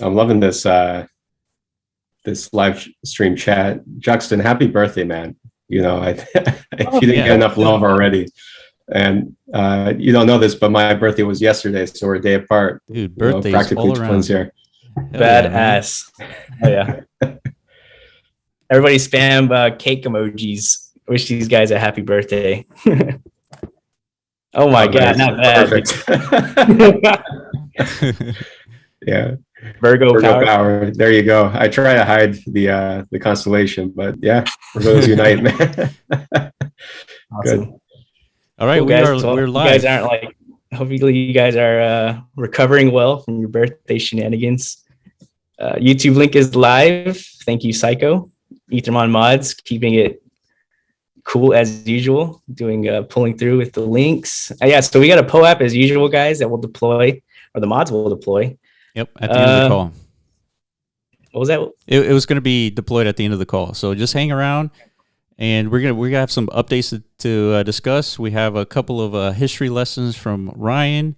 I'm loving this live stream chat. Juxton, happy birthday, man. If Oh, you didn't yeah. get enough love already, and you don't know this, but my birthday was yesterday, so we're a day apart. Dude, birthdays Practically all twins around. here. Badass. Oh yeah. Everybody spam cake emojis. Wish these guys a happy birthday. Oh my god, not bad. Perfect. Yeah. Virgo power. There you go. I try to hide the constellation, but yeah, Virgos unite, man. Awesome. Good. All right, cool, we're live. You guys aren't like. Hopefully, you guys are recovering well from your birthday shenanigans. YouTube link is live. Thank you, Psycho. Ethermon mods, keeping it cool as usual. Doing pulling through with the links. Yeah, so we got a POAP as usual, guys, that will deploy, or the mods will deploy. Yep, at the end of the call. What was that? It was going to be deployed at the end of the call. So just hang around, and we're gonna have some updates to discuss. We have a couple of history lessons from Ryan,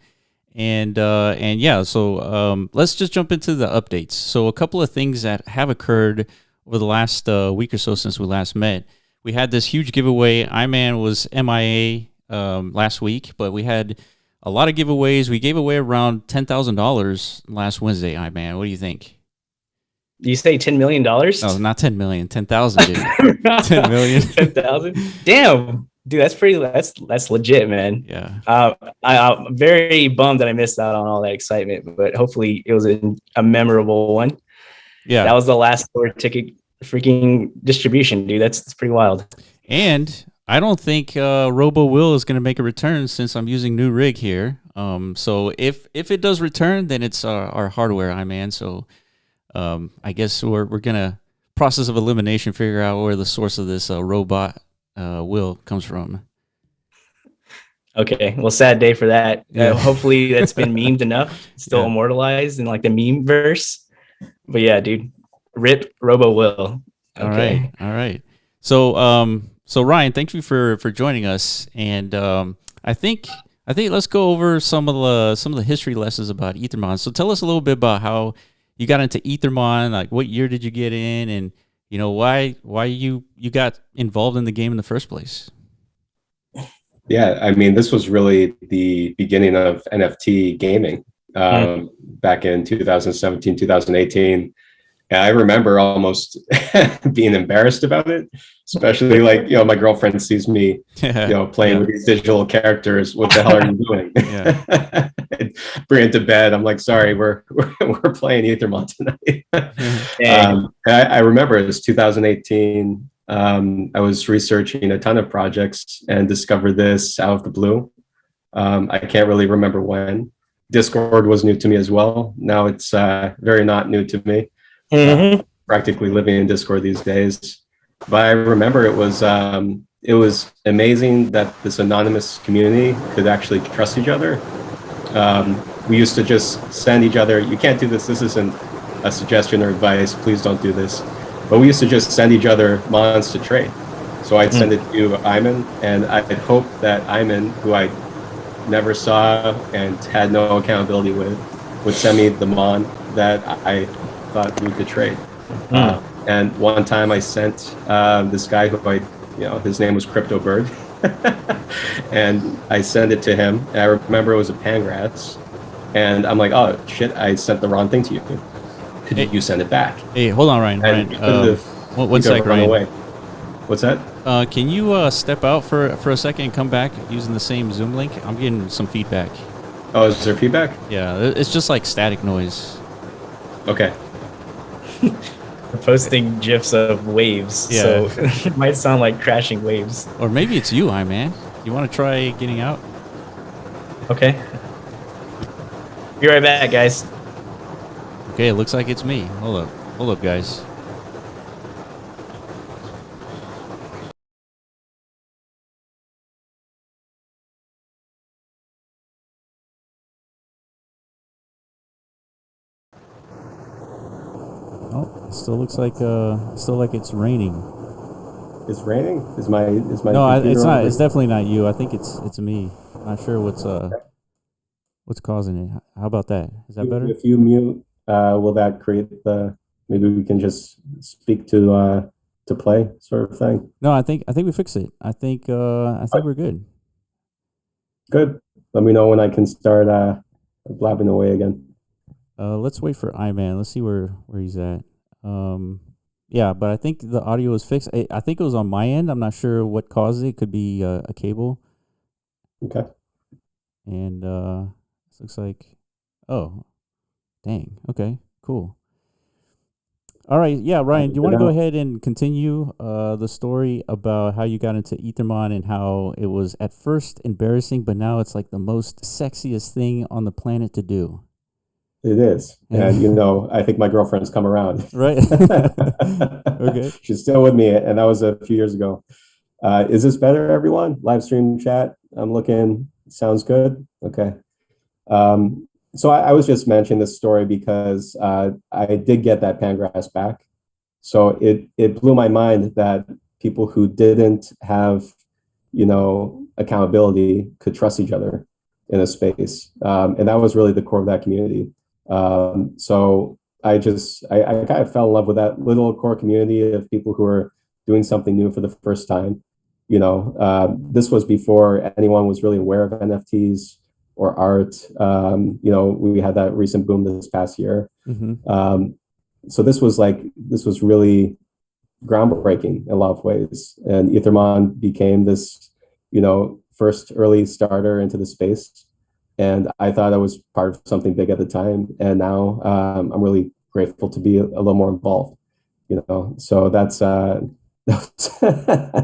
and yeah. So let's just jump into the updates. So a couple of things that have occurred over the last week or so since we last met. We had this huge giveaway. iMan was MIA last week, but we had a lot of giveaways. We gave away around $10,000 last Wednesday, iMan. What do you think? You say $10 million? No, not 10 million. 10,000, dude. 10 million. 10,000. Damn, dude, that's legit, man. Yeah. I'm very bummed that I missed out on all that excitement, but hopefully it was a memorable one. Yeah. That was the last tour ticket freaking distribution, dude. That's pretty wild. And I don't think Robo Will is going to make a return since I'm using new rig here. So if it does return, then it's our hardware, iMan. So I guess we're gonna process of elimination figure out where the source of this robot Will comes from. Okay, well, sad day for that. Hopefully that's been memed enough, still immortalized in like the meme verse. But yeah, dude, rip Robo Will. Okay. All right. So Ryan, thank you for joining us, and I think let's go over some of the history lessons about Ethermon. So tell us a little bit about how you got into Ethermon, like what year did you get in, and why you got involved in the game in the first place. Yeah, I mean, this was really the beginning of NFT gaming back in 2017, 2018. And I remember almost being embarrassed about it, especially like, my girlfriend sees me, playing with these digital characters. What the hell are you doing? Bring it to bed. I'm like, sorry, we're playing Ethermon tonight. I remember it was 2018. I was researching a ton of projects and discovered this out of the blue. I can't really remember when. Discord was new to me as well. Now it's very not new to me. Practically living in Discord these days. But I remember it was amazing that this anonymous community could actually trust each other. We used to just send each other, you can't do this, this isn't a suggestion or advice, please don't do this. But we used to just send each other mons to trade. So I'd send it to Iman, and I'd hope that Iman, who I never saw and had no accountability with, would send me the mon that I thought we could trade. And one time I sent this guy who his name was Crypto Bird, and I sent it to him. And I remember it was a Pangrass, and I'm like, oh shit, I sent the wrong thing to you. Could you send it back? Hey, hold on, Ryan. One sec, Ryan. Away. What's that? Can you step out for a second and come back using the same Zoom link? I'm getting some feedback. Oh, is there feedback? Yeah, it's just like static noise. Okay. We're posting GIFs of waves, so it might sound like crashing waves. Or maybe it's you, iMan. You want to try getting out? Okay. Be right back, guys. Okay, it looks like it's me. Hold up, guys. Oh, it still looks like it's raining. It's raining? Is my No, it's not. It's definitely not you. I think it's me. I'm not sure what's causing it. How about that? Is that better? If you mute will that create maybe we can just speak to play sort of thing? No, I think we fixed it. I think we're good. Good. Let me know when I can start blabbing away again. Let's wait for iMan. Let's see where he's at. Yeah, but I think the audio is fixed. I think it was on my end. I'm not sure what caused it. It could be a cable. Okay. And this looks like, oh, dang. Okay, cool. All right, yeah, Ryan, do you want to go ahead and continue the story about how you got into Ethermon and how it was at first embarrassing, but now it's like the most sexiest thing on the planet to do? It is. And, I think my girlfriend's come around. Right. Okay. She's still with me, and that was a few years ago. Is this better, everyone? Live stream chat. I'm looking. Sounds good. Okay. So I was just mentioning this story because I did get that Pangrass back. So it blew my mind that people who didn't have, accountability could trust each other in a space. And that was really the core of that community. So I kind of fell in love with that little core community of people who are doing something new for the first time. This was before anyone was really aware of NFTs or art. We had that recent boom this past year. Mm-hmm. So this was really groundbreaking in a lot of ways. And Ethermon became this, first early starter into the space. And I thought I was part of something big at the time. And now I'm really grateful to be a little more involved, So that's, I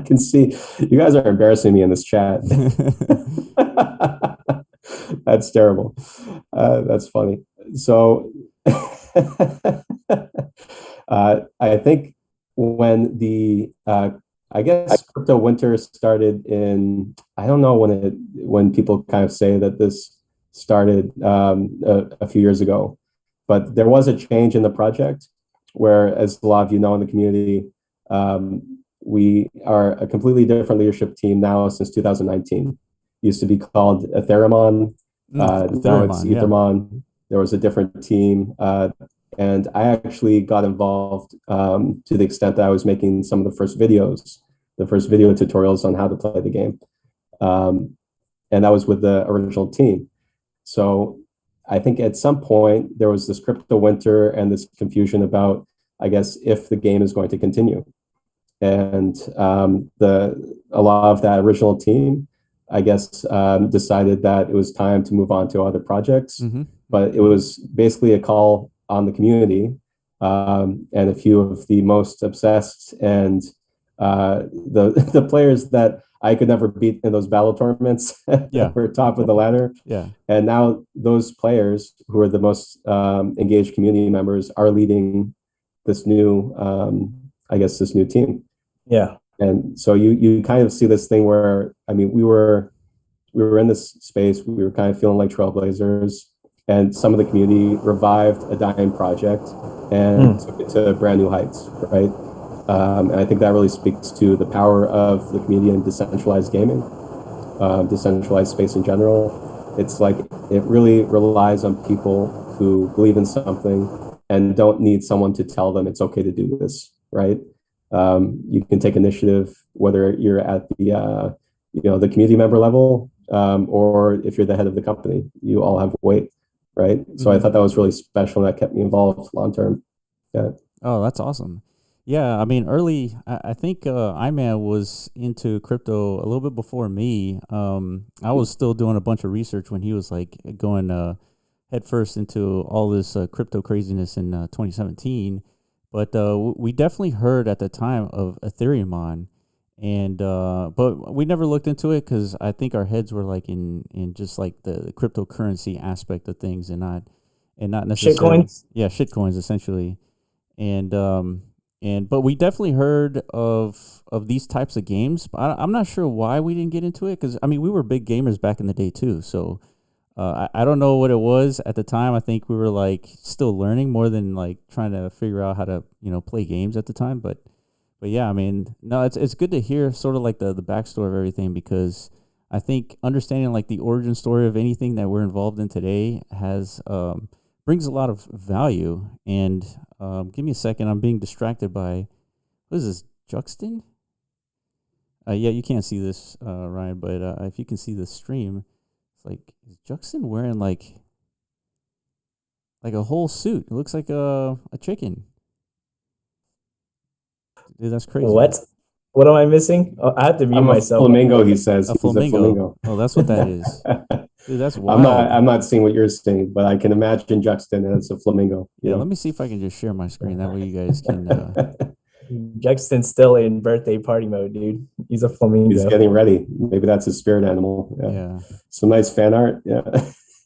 can see you guys are embarrassing me in this chat. That's terrible. That's funny. So I think when the I guess crypto winter started in, I don't know when people kind of say that this started a few years ago, but there was a change in the project where, as a lot of you know in the community, we are a completely different leadership team now since 2019. Used to be called Etheremon. Now it's Ethermon. Yeah. There was a different team. And I actually got involved to the extent that I was making some of the first video tutorials on how to play the game. And that was with the original team. So I think at some point there was this crypto winter and this confusion about, I guess, if the game is going to continue. And a lot of that original team, I guess, decided that it was time to move on to other projects. Mm-hmm. But it was basically a call on the community and a few of the most obsessed and the players that I could never beat in those battle tournaments. Yeah. Were top of the ladder. Yeah. And now those players who are the most engaged community members are leading this new, this new team. Yeah. And so you kind of see this thing where, we were in this space, we were kind of feeling like trailblazers, and some of the community revived a dying project and took it to brand new heights, right? And I think that really speaks to the power of the community and decentralized gaming, decentralized space in general. It's like it really relies on people who believe in something and don't need someone to tell them it's okay to do this, right? You can take initiative, whether you're at the the community member level, or if you're the head of the company, you all have weight, right? So I thought that was really special, and that kept me involved long term. Yeah. Oh, that's awesome. Yeah, early, I think iMan was into crypto a little bit before me. I was still doing a bunch of research when he was like going headfirst into all this crypto craziness in 2017. But we definitely heard at the time of Etheremon, and but we never looked into it because I think our heads were like in just like the cryptocurrency aspect of things, and not necessarily shitcoins. Yeah, shitcoins essentially, and but we definitely heard of these types of games. But I'm not sure why we didn't get into it because we were big gamers back in the day too. So I don't know what it was at the time. I think we were like still learning more than like trying to figure out how to play games at the time. But yeah, no, it's good to hear sort of like the backstory of everything, because I think understanding like the origin story of anything that we're involved in today has brings a lot of value. And give me a second. I'm being distracted by, what is this, Juxton? Yeah, you can't see this, Ryan, but if you can see the stream, it's like, is Juxton wearing like a whole suit? It looks like a chicken. Dude, that's crazy. What am I missing? Oh, I have to mute myself. Flamingo, he says. He's a flamingo. Oh, that's what that is. Dude, that's wild. I'm not seeing what you're seeing, but I can imagine Juxton as a flamingo. Yeah, let me see if I can just share my screen. That way you guys can. Juxton's still in birthday party mode, dude. He's a flamingo. He's getting ready. Maybe that's his spirit animal. Yeah. Some nice fan art. Yeah.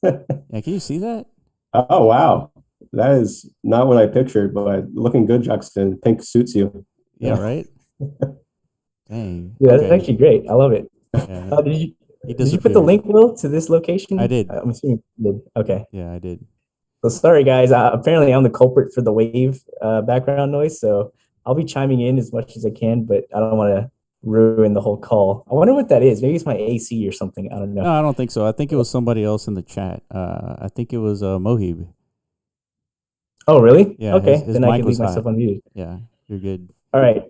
Yeah, can you see that? Oh, wow. That is not what I pictured, but looking good, Juxton. Pink suits you. Yeah, right? Dang. Yeah, that's actually great. I love it. Yeah. Did you put the link, Will, to this location? I did. I'm assuming you did. Okay. Yeah, I did. So sorry, guys. Apparently, I'm the culprit for the wave background noise, so I'll be chiming in as much as I can, but I don't want to ruin the whole call. I wonder what that is. Maybe it's my AC or something. I don't know. No, I don't think so. I think it was somebody else in the chat. I think it was Mohib. Oh, really? Yeah. Okay, his then I mic can was leave myself hot. unmuted. Yeah, you're good. All right.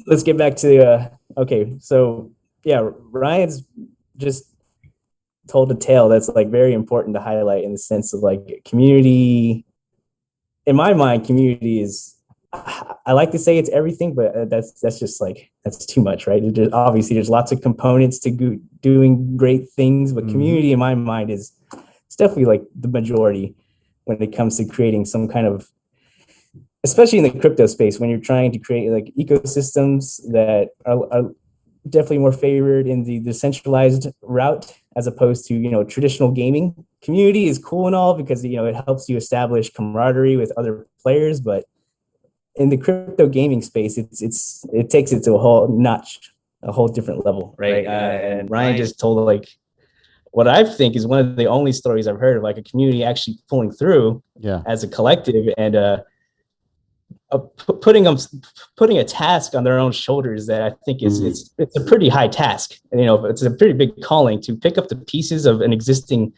Let's get back to okay. So yeah, Ryan's just told a tale that's like very important to highlight in the sense of like community. In my mind, community is. I like to say it's everything, but that's just like that's too much, right? Obviously, there's lots of components to doing great things, but community in my mind is it's definitely like the majority when it comes to creating some kind of. Especially in the crypto space, when you're trying to create like ecosystems that are definitely more favored in the decentralized route as opposed to traditional gaming. Community is cool and all because it helps you establish camaraderie with other players, but in the crypto gaming space, it takes it to a whole notch, a whole different level, right? And Ryan just told like what I think is one of the only stories I've heard of like a community actually pulling through as a collective and putting a task on their own shoulders that I think is it's a pretty high task. And, it's a pretty big calling to pick up the pieces of an existing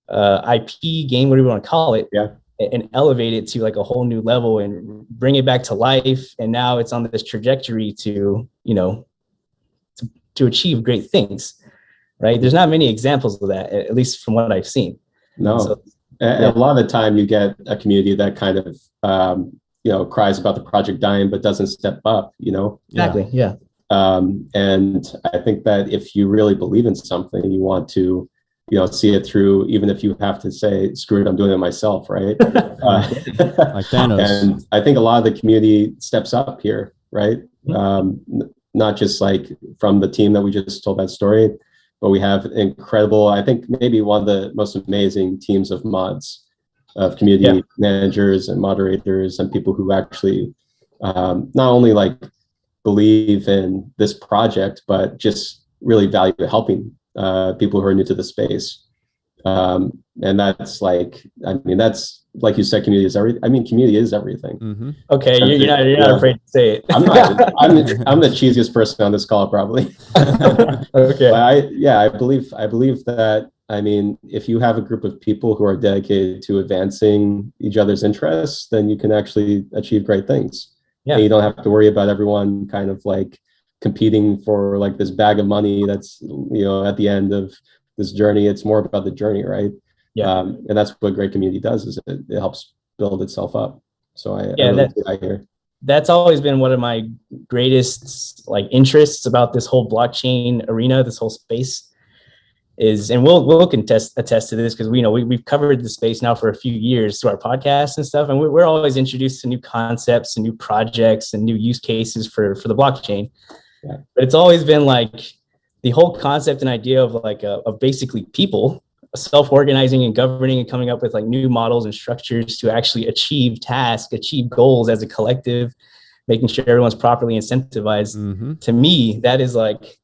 IP game, whatever you want to call it, and elevate it to like a whole new level and bring it back to life. And now it's on this trajectory to achieve great things, right? There's not many examples of that, at least from what I've seen. No. So, a lot of the time you get a community that kind of cries about the project dying, but doesn't step up, Exactly. Yeah. And I think that if you really believe in something, you want to, see it through, even if you have to say, screw it, I'm doing it myself. Right. Like Thanos. And I think a lot of the community steps up here, right? Not just like from the team that we just told that story, but we have incredible, I think maybe one of the most amazing teams of mods, of community managers and moderators and people who actually not only like believe in this project, but just really value helping people who are new to the space. And that's like, that's like you said, community is everything. Community is everything. Okay, you're not afraid to say it. I'm the cheesiest person on this call, probably. Okay. But I believe that. If you have a group of people who are dedicated to advancing each other's interests, then you can actually achieve great things. Yeah. And you don't have to worry about everyone kind of like competing for like this bag of money that's, at the end of this journey. It's more about the journey, right? Yeah. And that's what great community does, is it helps build itself up. So I really see that here. That's always been one of my greatest like interests about this whole blockchain arena, this whole space. And Will can attest to this because we've covered the space now for a few years through our podcasts and stuff, and we're always introduced to new concepts and new projects and new use cases for the blockchain. Yeah. But it's always been like the whole concept and idea of like of basically people self-organizing and governing and coming up with like new models and structures to actually achieve tasks, achieve goals as a collective, making sure everyone's properly incentivized. To me, that is like.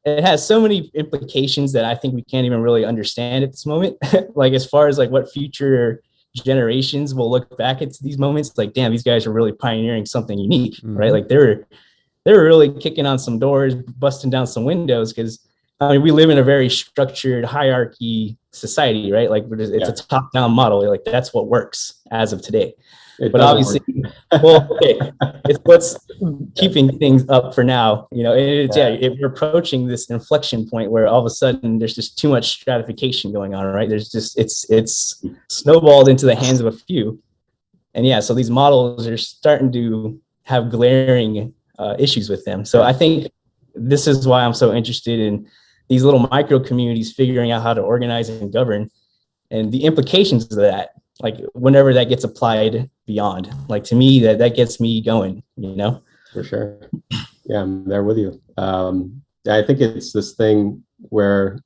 It has so many implications that I think we can't even really understand at this moment. Like as far as like what future generations will look back at these moments, like, damn, these guys are really pioneering something unique, right? Like they were really kicking on some doors, busting down some windows, because I mean, we live in a very structured hierarchy society, right? Like it's a top-down model. Like that's what works as of today. But obviously, well, okay, it's what's keeping things up for now. You know, if we're approaching this inflection point where all of a sudden there's just too much stratification going on, right? There's just it's snowballed into the hands of a few, and so these models are starting to have glaring issues with them. So I think this is why I'm so interested in these little micro communities figuring out how to organize and govern, and the implications of that. Like whenever that gets applied beyond, like to me, that gets me going, you know? For sure. Yeah, I'm there with you. I think it's this thing where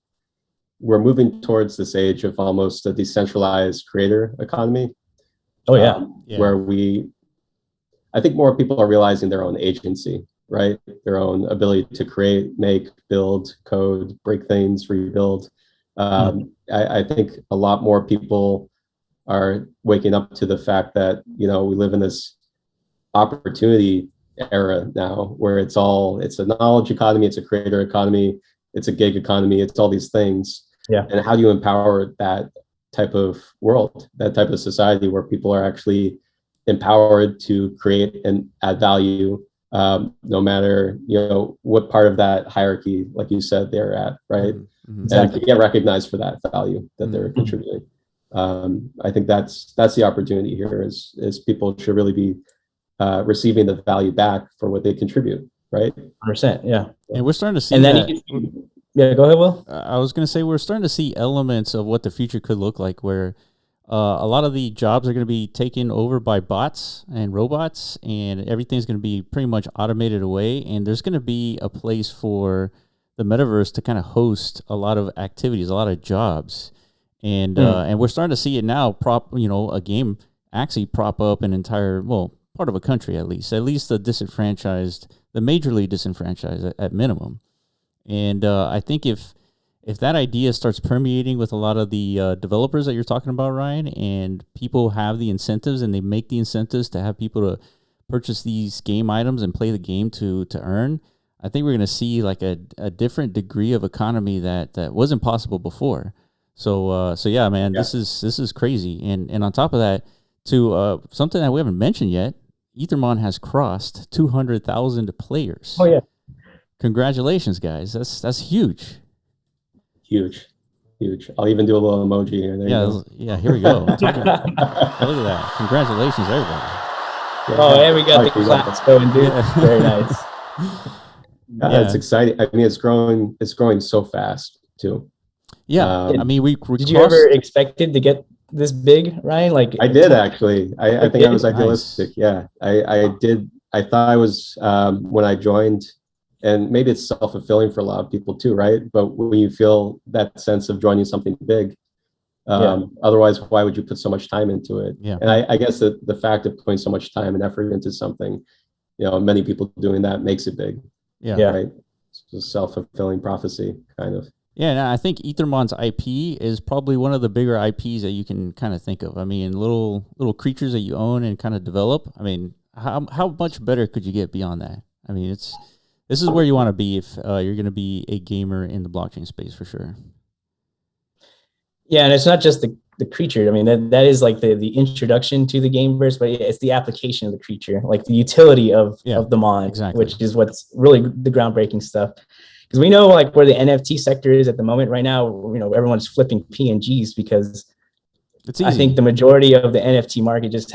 we're moving towards this age of almost a decentralized creator economy. Oh yeah. Where I think more people are realizing their own agency, right? Their own ability to create, make, build, code, break things, rebuild. I think a lot more people are waking up to the fact that, you know, we live in this opportunity era now where it's a knowledge economy, it's a creator economy, it's a gig economy, it's all these things. Yeah. And how do you empower that type of world, that type of society where people are actually empowered to create and add value, no matter, you know, what part of that hierarchy, like you said, they're at, right? And to get recognized for that value that they're contributing. I think that's the opportunity here is people should really be receiving the value back for what they contribute, right? 100%, yeah. And we're starting to see and then that. Go ahead, Will. I was going to say we're starting to see elements of what the future could look like where a lot of the jobs are going to be taken over by bots and robots, and everything's going to be pretty much automated away, and there's going to be a place for the metaverse to kind of host a lot of activities, a lot of jobs. And we're starting to see it now. A game actually prop up an entire, part of a country at least the disenfranchised, the majorly disenfranchised at minimum. And I think if that idea starts permeating with a lot of the developers that you're talking about, Ryan, and people have the incentives and they make the incentives to have people to purchase these game items and play the game to earn, I think we're going to see like a different degree of economy that wasn't possible before. So yeah, man, this is crazy. And on top of that, something that we haven't mentioned yet, Ethermon has crossed 200,000 players. Oh yeah. Congratulations, guys. That's huge. Huge. I'll even do a little emoji here. Yeah, here we go. Look at that. Congratulations, everybody. And we got the claps going, dude. Yeah. Very nice. It's exciting. I mean, it's growing so fast too. Yeah, I mean, we did you ever expected to get this big, Ryan? Like I did actually. I think I was idealistic. Nice. Yeah, I did. I thought I was when I joined, and maybe it's self-fulfilling for a lot of people too, right? But when you feel that sense of joining something big, otherwise, why would you put so much time into it? Yeah. And I guess the fact of putting so much time and effort into something, you know, many people doing that makes it big. Yeah. Right. It's a self-fulfilling prophecy, kind of. Yeah, and I think Ethermon's IP is probably one of the bigger IPs that you can kind of think of. I mean, little creatures that you own and kind of develop. I mean, how much better could you get beyond that? I mean, this is where you want to be if you're going to be a gamer in the blockchain space for sure. Yeah, and it's not just the creature. I mean, that is like the introduction to the gameverse, but it's the application of the creature, like the utility of the mod, exactly. Which is what's really the groundbreaking stuff. Because we know like where the NFT sector is at the moment right now, you know, everyone's flipping PNGs because I think the majority of the NFT market just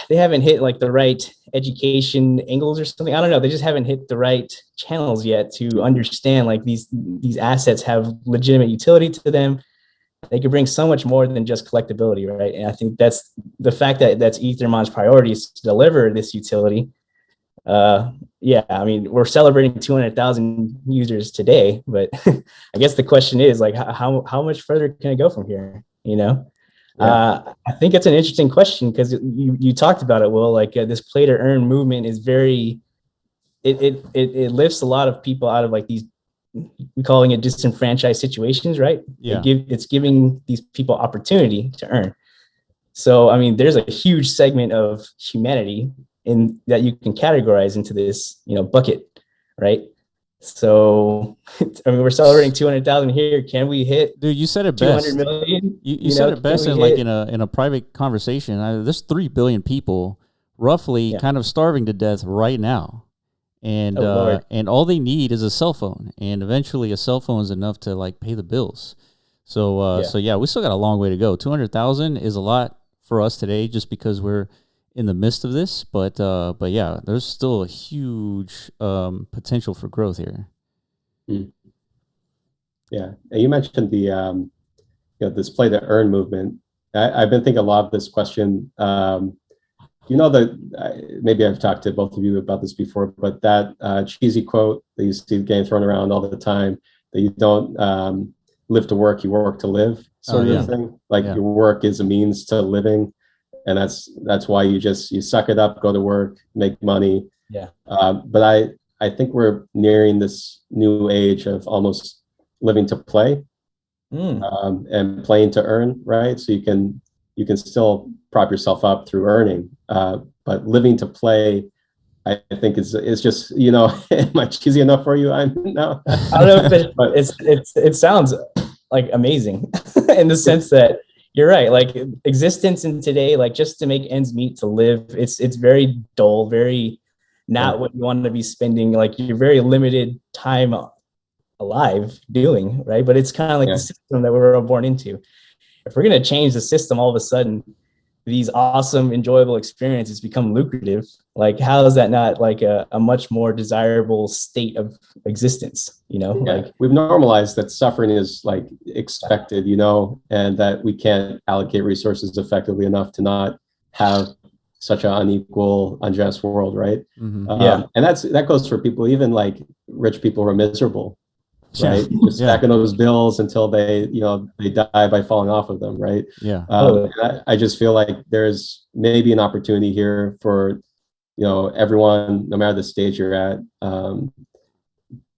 they haven't hit like the right education angles or something. I don't know. They just haven't hit the right channels yet to understand like these assets have legitimate utility to them. They could bring so much more than just collectability, right? And I think that's the fact that's Ethermon's priority is to deliver this utility. I mean, we're celebrating 200,000 users today, but I guess the question is like, how much further can it go from here? You know, I think it's an interesting question because you talked about it, Will. Like this play to earn movement is it lifts a lot of people out of like these, we're calling it disenfranchised situations, right? Yeah, it's giving these people opportunity to earn. So I mean, there's a huge segment of humanity in that you can categorize into this, you know, bucket, right? So, I mean, we're celebrating 200,000 here. Can we hit? Dude, you said it 200 best. million? You said it best in like in a private conversation. There's 3 billion people roughly kind of starving to death right now. And and all they need is a cell phone, and eventually a cell phone is enough to like pay the bills. So so we still got a long way to go. 200,000 is a lot for us today, just because we're in the midst of this. But yeah, there's still a huge potential for growth here. Yeah, and you mentioned the this play to earn movement. I've been thinking a lot of this question. Maybe I've talked to both of you about this before, but that cheesy quote that you see getting thrown around all the time, that you don't live to work, you work to live, sort of thing. Like your work is a means to living, and that's why you suck it up, go to work, make money. But I think we're nearing this new age of almost living to play, and playing to earn, right? So you can still prop yourself up through earning, but living to play, I think is just, am I cheesy enough for you? I'm no. I don't know if it sounds like amazing in the sense that you're right. Like existence in today, like just to make ends meet, to live, it's very dull, very not what you want to be spending. Like you're very limited time alive doing, right? But it's kind of like the system that we were all born into. If we're going to change the system, all of a sudden these awesome, enjoyable experiences become lucrative. Like, how is that not like a much more desirable state of existence? Like we've normalized that suffering is like expected, and that we can't allocate resources effectively enough to not have such an unequal, unjust world, right? And that goes for people, even like rich people who are miserable. Right, just stacking those bills until they die by falling off of them, right? I just feel like there's maybe an opportunity here for everyone, no matter the stage you're at,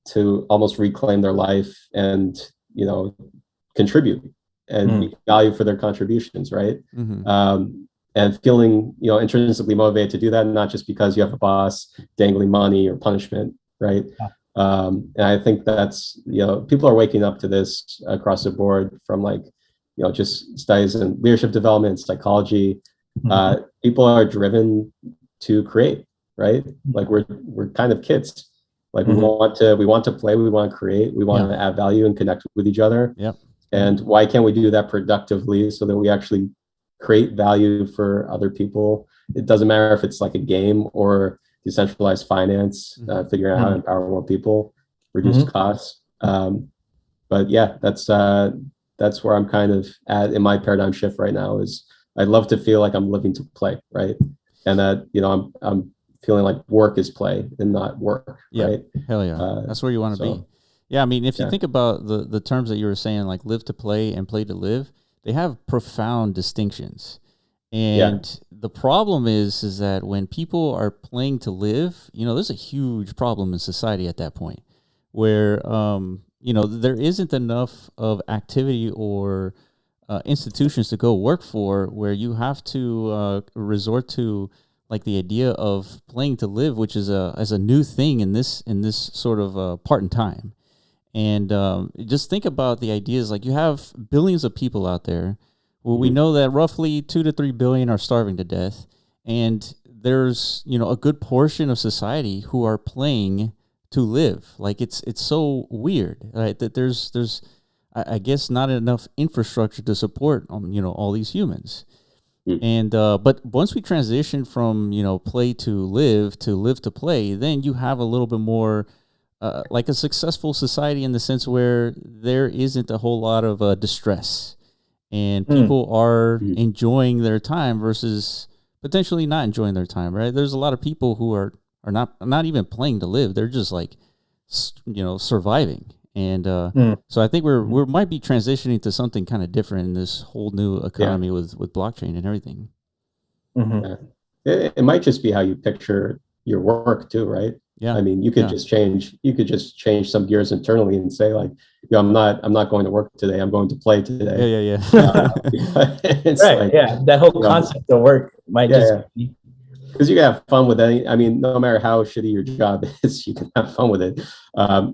to almost reclaim their life and contribute and be valued for their contributions, right? And feeling intrinsically motivated to do that, not just because you have a boss dangling money or punishment, right? And I think that's, people are waking up to this across the board, from like, just studies in leadership development, psychology. People are driven to create, right? Like we're kind of kids. Like we want to play, we want to create, we want to add value and connect with each other. And why can't we do that productively so that we actually create value for other people? It doesn't matter if it's like a game or decentralized finance, figuring out how to empower more people, reduce costs. But yeah, that's where I'm kind of at in my paradigm shift right now. Is I'd love to feel like I'm living to play, right? And that I'm feeling like work is play and not work, right? Hell yeah, that's where you want to be. Yeah, I mean, if you think about the terms that you were saying, like live to play and play to live, they have profound distinctions. And the problem is that when people are playing to live, there's a huge problem in society at that point where, there isn't enough of activity or institutions to go work for, where you have to resort to like the idea of playing to live, which is as a new thing in this sort of part in time. And just think about the ideas, like you have billions of people out there. Well, we know that roughly 2 to 3 billion are starving to death, and there's a good portion of society who are playing to live. Like it's so weird, right? That there's I guess not enough infrastructure to support all these humans. And but once we transition from play to live to play, then you have a little bit more like a successful society, in the sense where there isn't a whole lot of distress. And people are enjoying their time versus potentially not enjoying their time, right? There's a lot of people who are not even playing to live. They're just like, surviving. And so I think we might be transitioning to something kind of different in this whole new economy with blockchain and everything. It might just be how you picture your work too, right? Yeah. I mean, you could just change some gears internally and say like, I'm not going to work today. I'm going to play today. Yeah. Right. Like, that whole concept of work might just be because you can have fun with any. I mean, no matter how shitty your job is, you can have fun with it.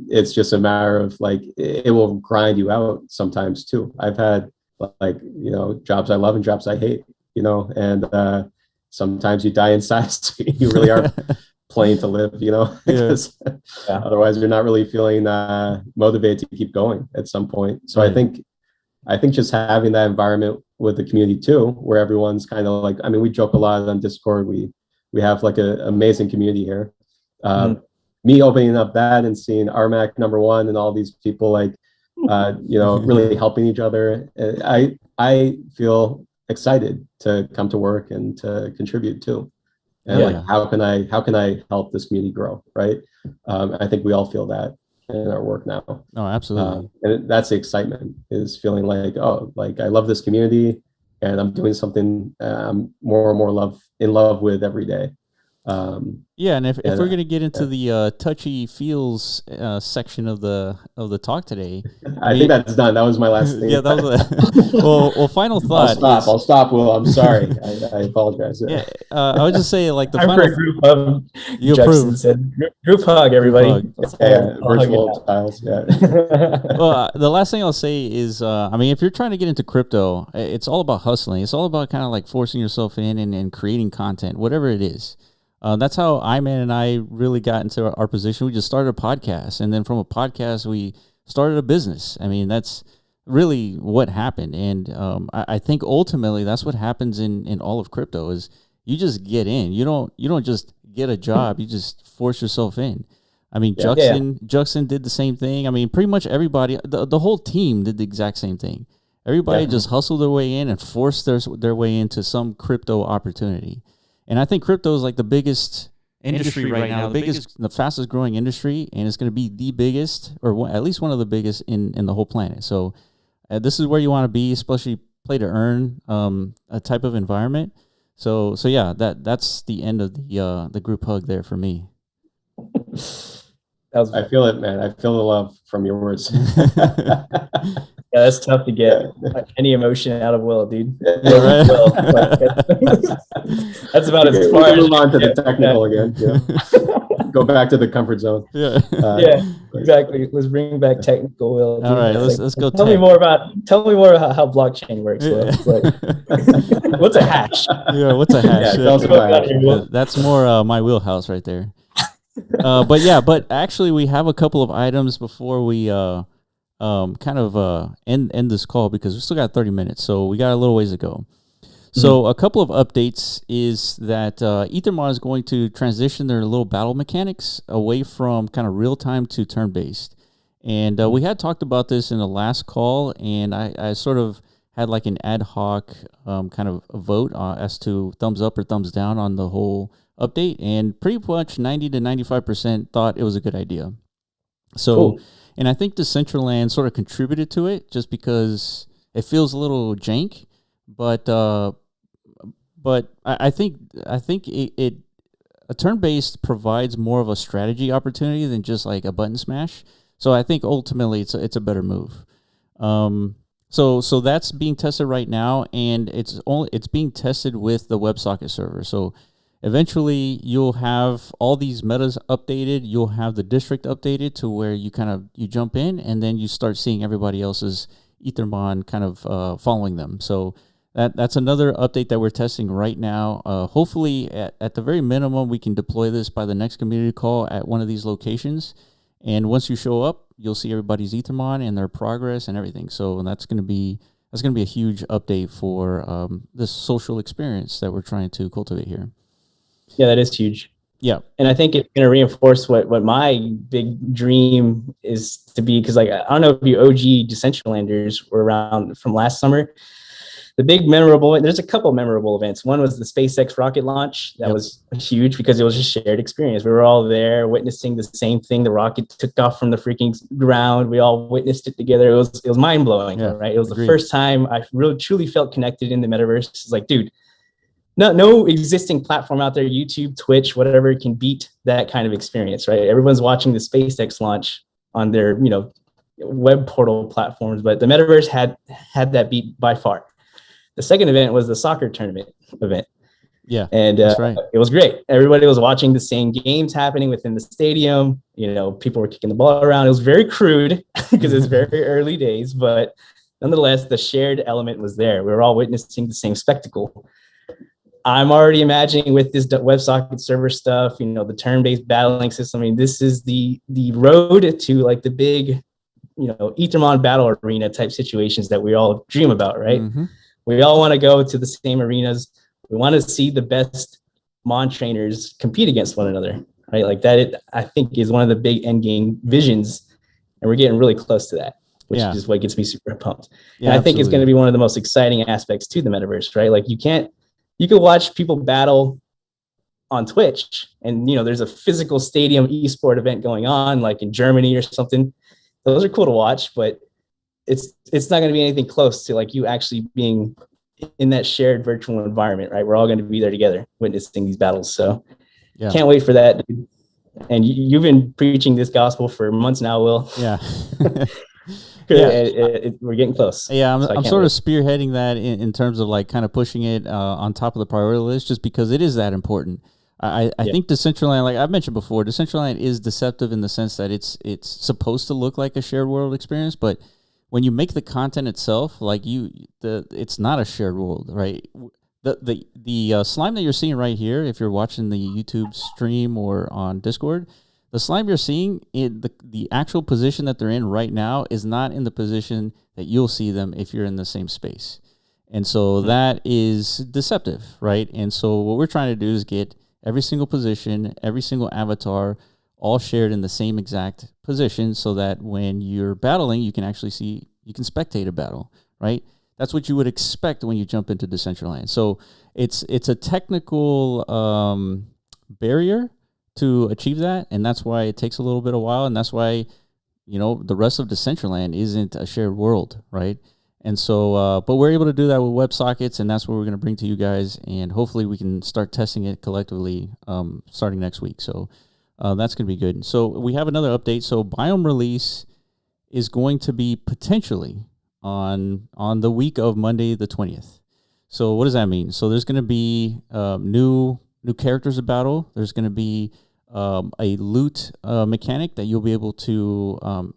It's just a matter of like it will grind you out sometimes too. I've had like jobs I love and jobs I hate. And sometimes you die inside. So you really are playing to live. Because otherwise you're not really feeling motivated to keep going at some point. So Right. I think just having that environment with the community too, where everyone's kind of like, I mean, we joke a lot on Discord. We have like an amazing community here. Me opening up that and seeing RMAC #1 and all these people like, really helping each other. I feel excited to come to work and to contribute too. And like, how can I help this community grow? Right. I think we all feel that in our work now. No, absolutely. And that's the excitement, is feeling like, oh, like I love this community and I'm doing something I'm more and more in love with every day. And if we're gonna get into the touchy feels section of the talk today, I think that's done. That was my last thing. Yeah, that was well. Final thought. I'll stop. Will, I'm sorry. I apologize. I would just say like the I'm final. for a group hug. You Justin approve. said group hug, everybody. Virtual styles. Yeah. Well, the last thing I'll say is, I mean, if you're trying to get into crypto, it's all about hustling. It's all about kind of like forcing yourself in and creating content, whatever it is. That's how Iman and I really got into our position. We just started a podcast, and then from a podcast, we started a business. I mean, that's really what happened. And I think ultimately that's what happens in all of crypto is you just get in. You don't just get a job. You just force yourself in. I mean, Juxon did the same thing. I mean, pretty much everybody, the whole team did the exact same thing. Everybody just hustled their way in and forced their way into some crypto opportunity. And I think crypto is like the biggest industry right now, the fastest growing industry, and it's going to be the biggest, or at least one of the biggest in the whole planet. So this is where you want to be, especially play to earn a type of environment. So yeah, that's the end of the group hug there for me. I feel it, man. I feel the love from your words. Yeah, that's tough to get any emotion out of Will, dude. Right. That's about as far as move on to the technical again. Yeah. Go back to the comfort zone. Yeah. Exactly. Let's bring back technical Will. All right, let's go. Tell me more about how blockchain works. Will. Like, what's a hash? Yeah, what's a hash? That's more my wheelhouse right there. But actually, we have a couple of items before we end this call, because we still got 30 minutes, so we got a little ways to go. So a couple of updates is that Ethermon is going to transition their little battle mechanics away from kind of real time to turn based, and we had talked about this in the last call, and I sort of had like an ad hoc kind of a vote as to thumbs up or thumbs down on the whole update, and pretty much 90 to 95% thought it was a good idea. So, cool. And I think Decentralized sort of contributed to it just because it feels a little jank, but I think it a turn-based provides more of a strategy opportunity than just like a button smash. So I think ultimately it's a better move. So that's being tested right now, and it's being tested with the WebSocket server. So eventually you'll have all these metas updated. You'll have the district updated to where you jump in, and then you start seeing everybody else's Ethermon kind of following them. So that's another update that we're testing right now. Hopefully, at the very minimum, we can deploy this by the next community call at one of these locations. And once you show up, you'll see everybody's Ethermon and their progress and everything. So that's going to be a huge update for this social experience that we're trying to cultivate here. Yeah, that is huge. Yeah. And I think it's going to reinforce what my big dream is to be, because like, I don't know if you OG Decentralanders were around from last summer. The big there's a couple memorable events. One was the SpaceX rocket launch. That was huge because it was just shared experience. We were all there witnessing the same thing. The rocket took off from the freaking ground. We all witnessed it together. It was mind blowing, right? It was the first time I really truly felt connected in the metaverse. It's like, dude, no existing platform out there, YouTube, Twitch, whatever, can beat that kind of experience, right? Everyone's watching the SpaceX launch on their, web portal platforms, but the metaverse had that beat by far. The second event was the soccer tournament event. Yeah, And that's right. it was great. Everybody was watching the same games happening within the stadium. People were kicking the ball around. It was very crude because it's very early days, but nonetheless, the shared element was there. We were all witnessing the same spectacle. I'm already imagining with this WebSocket server stuff, the turn-based battling system. I mean, this is the road to like the big, Ethermon battle arena type situations that we all dream about, right? Mm-hmm. We all want to go to the same arenas. We want to see the best Mon trainers compete against one another, right? Like that, I think, is one of the big end game visions, and we're getting really close to that, which is what gets me super pumped. Yeah, and I think it's going to be one of the most exciting aspects to the metaverse, right? Like you can watch people battle on Twitch, and there's a physical stadium esport event going on, like in Germany or something. Those are cool to watch, but it's not going to be anything close to like you actually being in that shared virtual environment, right? We're all going to be there together witnessing these battles. So can't wait for that, dude. And you've been preaching this gospel for months now, Will. Yeah. We're getting close. Yeah, I'm sort of spearheading that in terms of like kind of pushing it on top of the priority list, just because it is that important. I think Decentraland, like I've mentioned before, Decentraland is deceptive in the sense that it's supposed to look like a shared world experience, but when you make the content itself, like it's not a shared world, right? The slime that you're seeing right here, if you're watching the YouTube stream or on Discord, the slime you're seeing in the actual position that they're in right now is not in the position that you'll see them if you're in the same space. And so that is deceptive, right? And so what we're trying to do is get every single position, every single avatar, all shared in the same exact position so that when you're battling, you can actually see, you can spectate a battle, right? That's what you would expect when you jump into Decentraland. So it's a technical barrier to achieve that, and that's why it takes a little bit of while, and that's why, the rest of Decentraland isn't a shared world, right? And so, but we're able to do that with WebSockets, and that's what we're going to bring to you guys, and hopefully we can start testing it collectively starting next week. So that's going to be good. So we have another update. So Biome release is going to be potentially on the week of Monday the 20th. So what does that mean? So there's going to be new characters to battle. There's going to be a loot mechanic that you'll be able to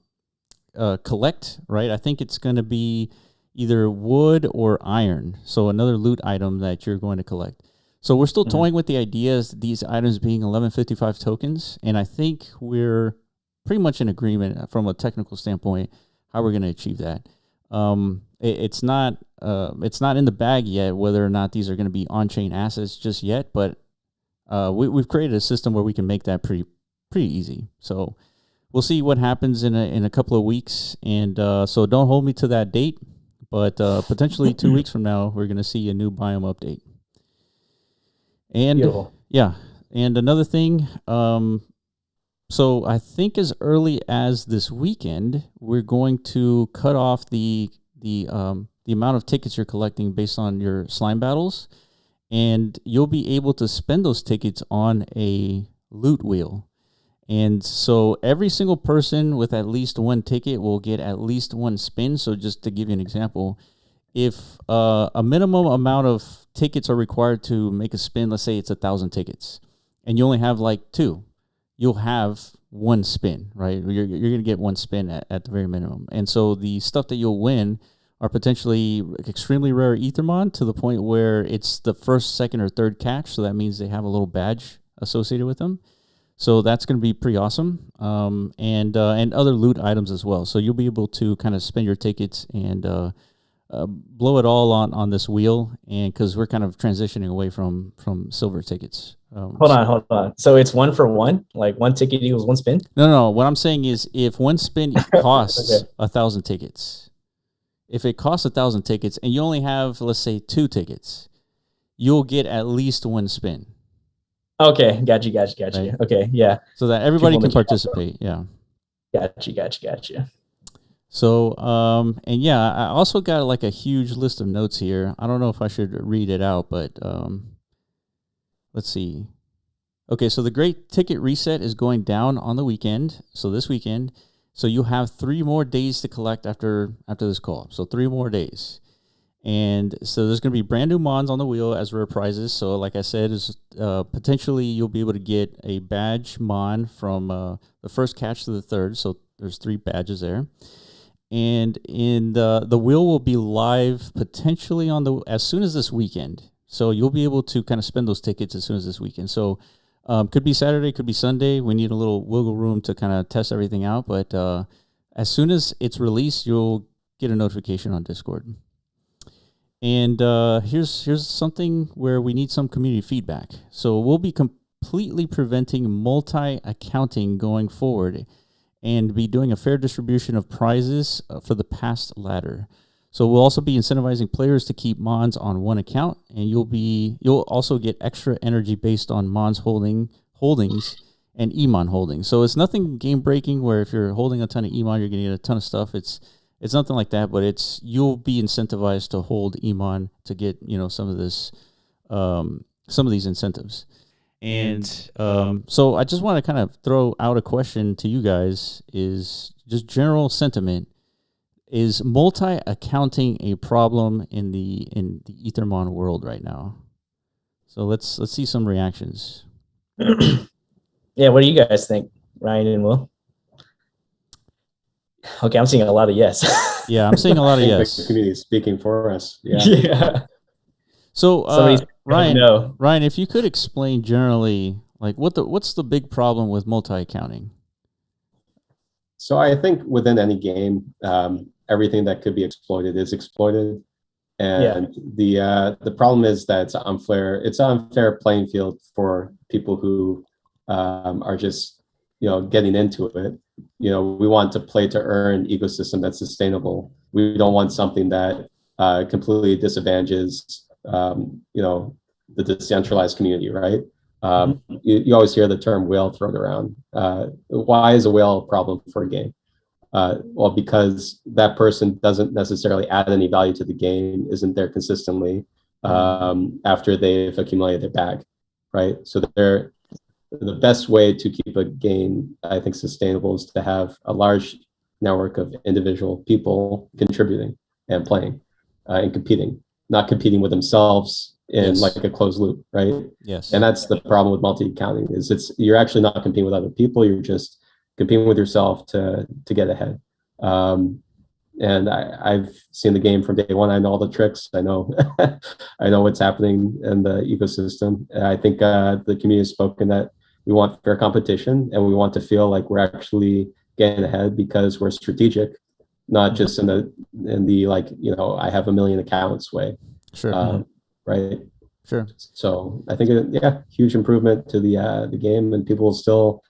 collect, right? I think it's going to be either wood or iron. So another loot item that you're going to collect. So we're still toying with the ideas, these items being 1155 tokens, and I think we're pretty much in agreement from a technical standpoint how we're going to achieve that. It's not in the bag yet whether or not these are going to be on-chain assets just yet, but we've created a system where we can make that pretty easy. So we'll see what happens in a couple of weeks, and so don't hold me to that date, but potentially 2 weeks from now we're going to see a new biome update. And Beautiful. Yeah, and another thing, so I think as early as this weekend, we're going to cut off the amount of tickets you're collecting based on your slime battles, and you'll be able to spend those tickets on a loot wheel. And so every single person with at least one ticket will get at least one spin. So just to give you an example, if a minimum amount of tickets are required to make a spin, let's say it's 1,000 tickets, and you only have like 2, you'll have one spin, right? You're going to get one spin at the very minimum. And so the stuff that you'll win are potentially extremely rare Ethermon to the point where it's the first, second, or third catch. So that means they have a little badge associated with them. So that's going to be pretty awesome. And other loot items as well. So you'll be able to kind of spend your tickets and blow it all on this wheel, and because we're kind of transitioning away from silver tickets. Hold on. So it's 1 for 1, like one ticket equals one spin? No. What I'm saying is, if one spin costs 1,000 tickets, if it costs 1,000 tickets and you only have, let's say, 2 tickets, you'll get at least one spin. Okay, got you. Right? Okay, yeah. So that everybody can participate. Yeah. Got you. So, and yeah, I also got like a huge list of notes here. I don't know if I should read it out, but let's see. Okay, so the Great Ticket Reset is going down on the weekend. So this weekend, so you'll have 3 more days to collect after this call. So 3 more days. And so there's going to be brand new mons on the wheel as rare prizes. So like I said, is potentially you'll be able to get a badge mon from the first catch to the third. So there's 3 badges there. And in the wheel will be live potentially as soon as this weekend. So you'll be able to kind of spend those tickets as soon as this weekend. So could be Saturday, could be Sunday. We need a little wiggle room to kind of test everything out. But as soon as it's released, you'll get a notification on Discord. And here's something where we need some community feedback. So we'll be completely preventing multi-accounting going forward and be doing a fair distribution of prizes for the past ladder. So we'll also be incentivizing players to keep mons on one account, and you'll also get extra energy based on mons holdings and emon holdings. So it's nothing game breaking where if you're holding a ton of emon, you're going to get a ton of stuff. It's nothing like that, but you'll be incentivized to hold emon to get some of these incentives. And so I just want to kind of throw out a question to you guys: is just general sentiment. Is multi-accounting a problem in the Ethermon world right now? So let's see some reactions. Yeah, what do you guys think, Ryan and Will? Okay, I'm seeing a lot of yes. Yeah, I'm seeing a lot of yes. The community is speaking for us. Yeah. Yeah. So Ryan, if you could explain generally, like what's the big problem with multi-accounting? So I think within any game, everything that could be exploited is exploited, and the problem is that it's unfair. It's an unfair playing field for people who are just getting into it. We want to play to earn ecosystem that's sustainable. We don't want something that completely disadvantages the decentralized community, right? You always hear the term whale thrown around. Why is a whale a problem for a game? Well, because that person doesn't necessarily add any value to the game, isn't there consistently after they've accumulated their bag, right? So the best way to keep a game, I think, sustainable is to have a large network of individual people contributing and playing and competing, not competing with themselves in like a closed loop, right? Yes. And that's the problem with multi-accounting is you're actually not competing with other people. You're just competing with yourself to get ahead. And I've seen the game from day one. I know all the tricks. I know I know what's happening in the ecosystem. And I think the community has spoken that we want fair competition and we want to feel like we're actually getting ahead because we're strategic, not just in the like, I have a million accounts way. Sure. Right. Sure. So I think huge improvement to the game, and people will still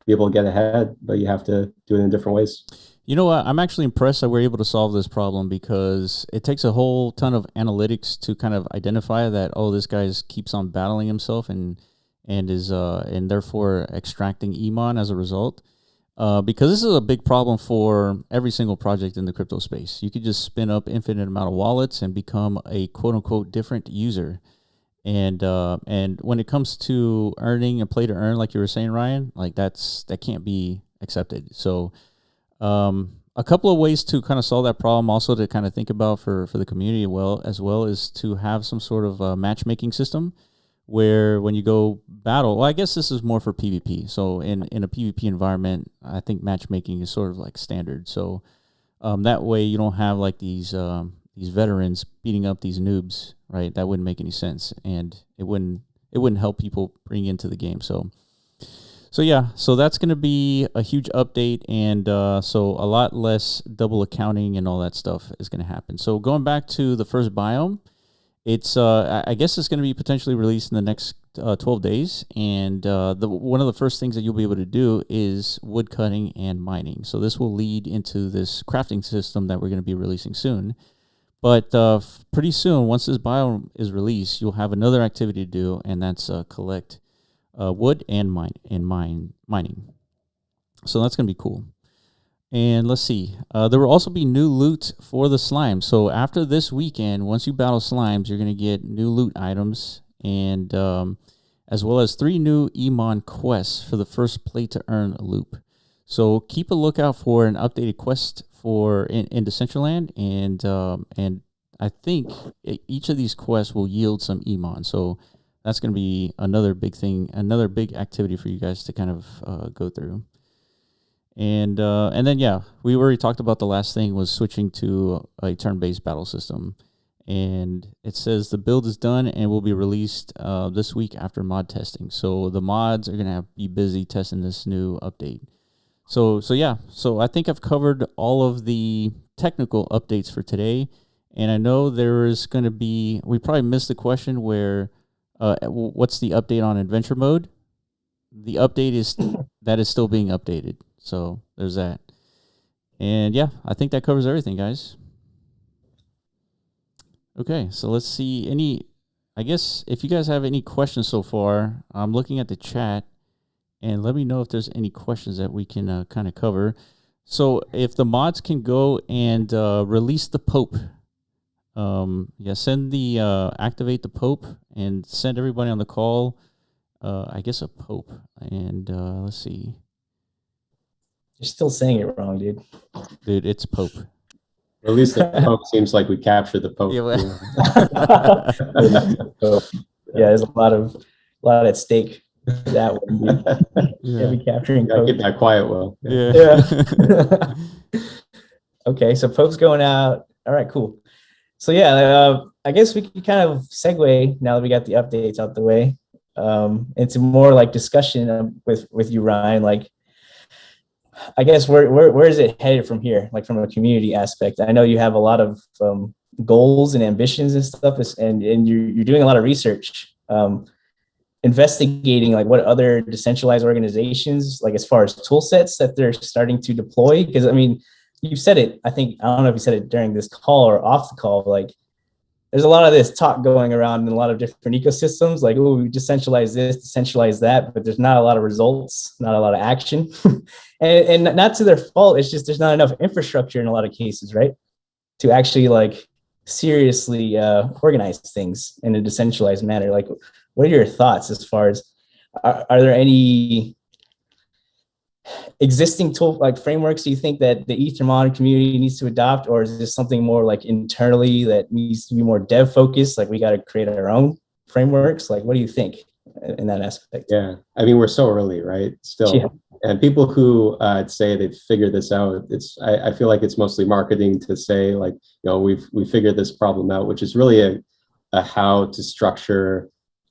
be able to get ahead, but you have to do it in different ways. You know what? I'm actually impressed that we're able to solve this problem because it takes a whole ton of analytics to kind of identify that, this guy keeps on battling himself and is and therefore extracting emon as a result. Because this is a big problem for every single project in the crypto space. You could just spin up infinite amount of wallets and become a quote unquote different user. And when it comes to earning and play to earn, like you were saying, Ryan, like that can't be accepted. So a couple of ways to kind of solve that problem, also to kind of think about for the community as well is to have some sort of matchmaking system where when you go battle, well, I guess this is more for PvP. So in a PvP environment, I think matchmaking is sort of like standard. So that way you don't have like these veterans beating up these noobs, right? That wouldn't make any sense, and it wouldn't help people bring into the game. So that's going to be a huge update, and so a lot less double accounting and all that stuff is going to happen. So going back to the first biome, it's I guess it's going to be potentially released in the next 12 days, and one of the first things that you'll be able to do is wood cutting and mining. So this will lead into this crafting system that we're going to be releasing soon. But pretty soon, once this biome is released, you'll have another activity to do, and that's collect wood and mining. So that's going to be cool. And let's see. There will also be new loot for the slimes. So after this weekend, once you battle slimes, you're going to get new loot items, and as well as 3 new Emon quests for the first play to earn loop. So keep a lookout for an updated quest in Decentraland, and I think each of these quests will yield some Emon. So that's going to be another big thing, another big activity for you guys to kind of go through. And then, yeah, we already talked about the last thing was switching to a turn-based battle system. And it says the build is done and will be released this week after mod testing. So the mods are going to be busy testing this new update. So yeah, so I think I've covered all of the technical updates for today. And I know there is going to be, we probably missed the question where, what's the update on adventure mode? The update is, that is still being updated. So there's that. And yeah, I think that covers everything, guys. Okay, so let's see I guess if you guys have any questions so far, I'm looking at the chat and let me know if there's any questions that we can kind of cover. So if the mods can go and release the Pope, send the, activate the Pope and send everybody on the call, I guess a Pope. And let's see. You're still saying it wrong, dude. Dude, it's Pope. At least the Pope seems like we captured the Pope. Yeah, there's a lot at stake for that one. Yeah, be capturing Gotta Pope. keep that quiet, Will. Yeah. Okay, so Pope's going out. All right, cool. So yeah, I guess we can kind of segue now that we got the updates out the way into more like discussion with you, Ryan. Like, I guess where is it headed from here? Like from a community aspect, I know you have a lot of goals and ambitions and stuff, and you're doing a lot of research, investigating like what other decentralized organizations, like as far as tool sets that they're starting to deploy. Because I mean, you said it. I don't know if you said it during this call or off the call. Like, there's a lot of this talk going around in a lot of different ecosystems, like, oh, we decentralize this, decentralize that, but there's not a lot of results, not a lot of action. and not to their fault, it's just there's not enough infrastructure in a lot of cases, right? To actually like seriously organize things in a decentralized manner. Like, what are your thoughts as far as, are there any existing tool like frameworks do you think that the Ethermon community needs to adopt, or is this something more like internally that needs to be more dev focused, like we got to create our own frameworks? Like, what do you think in that aspect? Yeah, I mean, we're so early, right? Still. Yeah. And people who say they've figured this out, I feel like it's mostly marketing to say like, you know, we figured this problem out, which is really a how to structure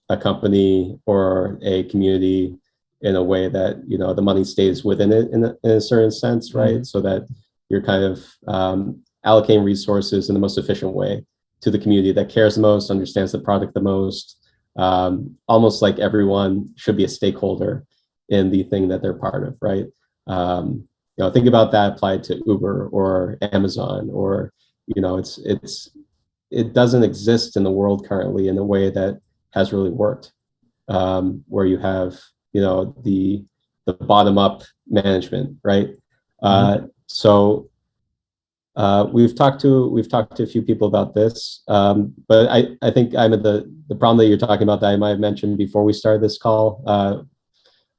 a company or a community in a way that, you know, the money stays within it in a certain sense, right? Mm-hmm. So that you're kind of allocating resources in the most efficient way to the community that cares the most, understands the product the most. Almost like everyone should be a stakeholder in the thing that they're part of, right? You know, think about that applied to Uber or Amazon, or, you know, it doesn't exist in the world currently in a way that has really worked, where you have, you know, the bottom up management, right? So we've talked to a few people about this, but I think I'm at the problem that you're talking about that I might have mentioned before we started this call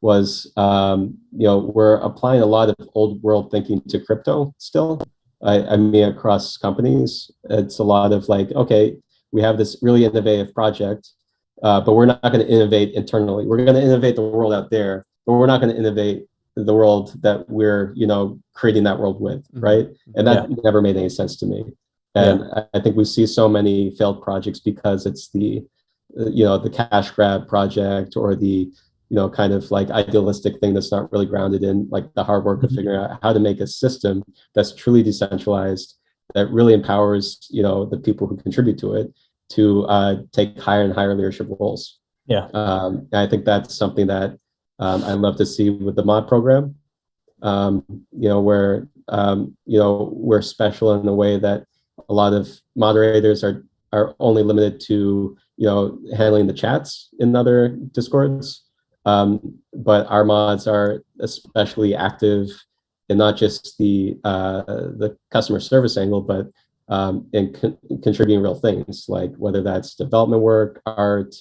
was, you know, we're applying a lot of old world thinking to crypto still. I mean, across companies, it's a lot of like, okay, we have this really innovative project, but we're not going to innovate internally. We're going to innovate the world out there, but we're not going to innovate the world that we're, you know, creating that world with, right? And that never made any sense to me. And I think we see so many failed projects because it's the, you know, the cash grab project, or the, you know, kind of like idealistic thing that's not really grounded in like the hard work of figuring out how to make a system that's truly decentralized, that really empowers, you know, the people who contribute to it to take higher and higher leadership roles. And I think that's something that I'd love to see with the mod program, you know, where, you know, we're special in the way that a lot of moderators are only limited to, you know, handling the chats in other Discords. But our mods are especially active in not just the customer service angle, but in contributing real things, like whether that's development work, art.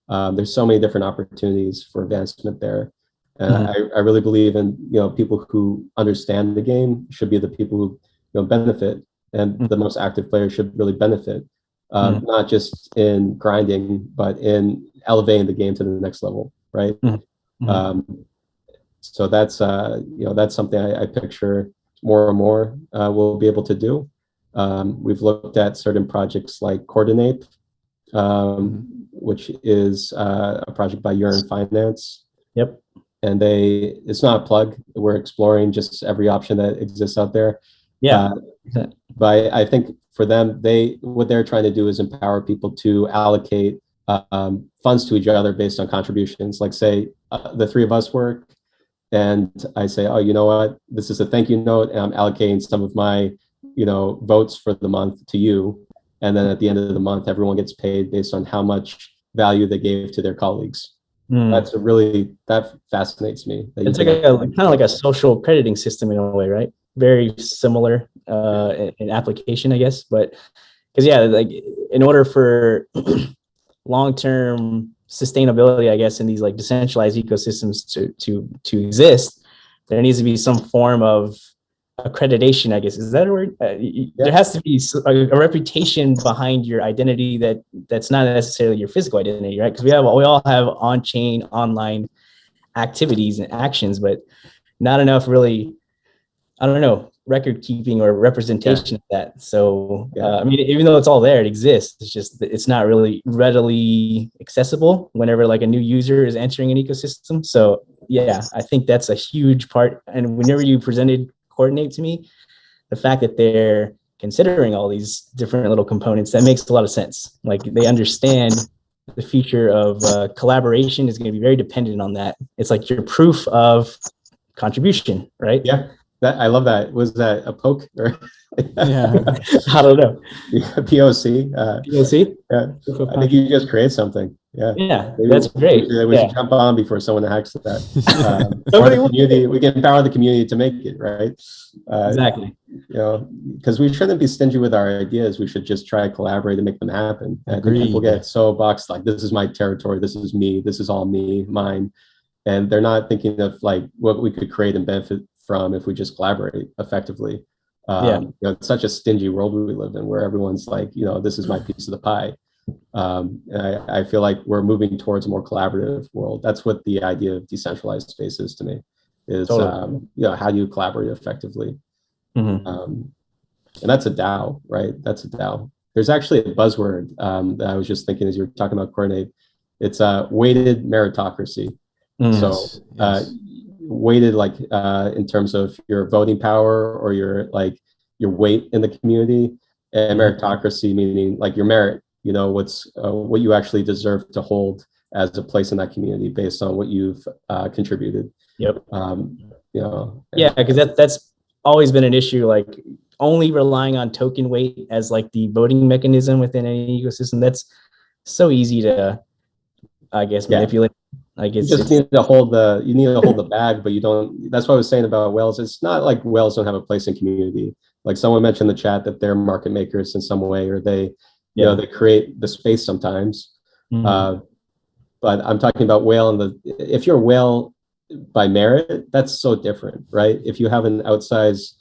There's so many different opportunities for advancement there. And I really believe in, you know, people who understand the game should be the people who, you know, benefit, and the most active players should really benefit not just in grinding, but in elevating the game to the next level, right? So that's that's something I picture more and more we'll be able to do. We've looked at certain projects like Coordinate, which is a project by Urine Finance. Yep. And it's not a plug. We're exploring just every option that exists out there. Yeah. But I think for them, what they're trying to do is empower people to allocate funds to each other based on contributions. Like say the three of us work, and I say, oh, you know what, this is a thank you note, and I'm allocating some of my votes for the month to you. And then at the end of the month, everyone gets paid based on how much value they gave to their colleagues. That fascinates me. It's like kind of like a social crediting system in a way, right? Very similar in application, I guess. But because like in order for long-term sustainability, I guess, in these like decentralized ecosystems to exist, there needs to be some form of accreditation, I guess. Is that a word? There has to be a reputation behind your identity that's not necessarily your physical identity, right? Because we all have on-chain, online activities and actions, but not enough really, I don't know, record keeping or representation of that. So I mean, even though it's all there, it exists. It's just it's not really readily accessible whenever like a new user is entering an ecosystem. So yeah, I think that's a huge part. And whenever you presented Coordinate to me, the fact that they're considering all these different little components, that makes a lot of sense. Like they understand the future of collaboration is going to be very dependent on that. It's like your proof of contribution, right? Yeah. I love that. Was that a poke or? Yeah, I don't know. POC. POC. Yeah, I think you just create something. Yeah, maybe that's great. We should jump on before someone hacks that. Or the community, we can empower the community to make it, right? Exactly. Because we shouldn't be stingy with our ideas. We should just try to collaborate and make them happen. I think people get so boxed, like this is my territory, this is me, this is all me, mine, and they're not thinking of like what we could create and benefit from if we just collaborate effectively. It's such a stingy world we live in where everyone's like, this is my piece of the pie. And I feel like we're moving towards a more collaborative world. That's what the idea of decentralized space is to me, is totally. How do you collaborate effectively? And that's a DAO, right? That's a DAO. There's actually a buzzword that I was just thinking as you were talking about Coordinate. It's weighted meritocracy. Weighted like in terms of your voting power or your weight in the community, and meritocracy meaning like your merit, what's what you actually deserve to hold as a place in that community based on what you've contributed. Yep. Because that's always been an issue, like only relying on token weight as like the voting mechanism within any ecosystem. That's so easy to, I guess, manipulate. Like you just need to hold the bag, but you don't. That's what I was saying about whales. It's not like whales don't have a place in community. Like someone mentioned in the chat that they're market makers in some way, or they they create the space sometimes. But I'm talking about whale, if you're a whale by merit, that's so different, right? If you have an outsized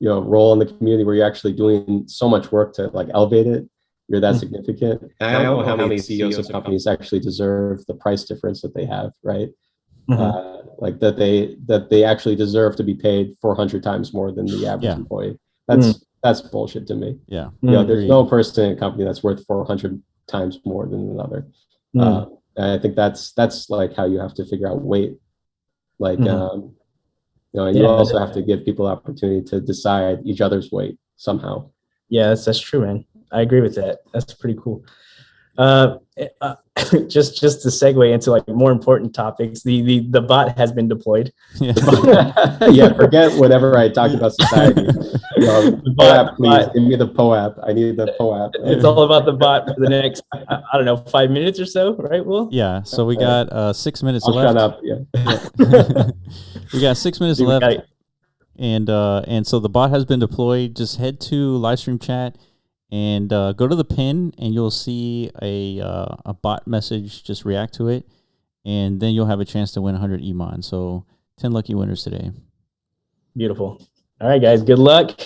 role in the community where you're actually doing so much work to like elevate it, you're that significant. And I don't know how many CEOs of companies actually deserve the price difference that they have, right? Like that they actually deserve to be paid 400 times more than the average employee. That's bullshit to me. There's no person in a company that's worth 400 times more than another. And I think that's like how you have to figure out weight. Like and you also have to give people opportunity to decide each other's weight somehow. Yeah, that's true, man. I agree with that. That's pretty cool. Just to segue into like more important topics, the bot has been deployed. Forget whatever I talked about society. POAP, please give me the POAP. I need the POAP. It's all about the bot for the next, I don't know, 5 minutes or so, right, Will? Yeah. So we got 6 minutes left. Shut up. Yeah. We got 6 minutes left, and so the bot has been deployed. Just head to livestream chat and go to the pin, and you'll see a bot message. Just react to it, and then you'll have a chance to win 100 Emon. So 10 lucky winners today. Beautiful. All right, guys. Good luck.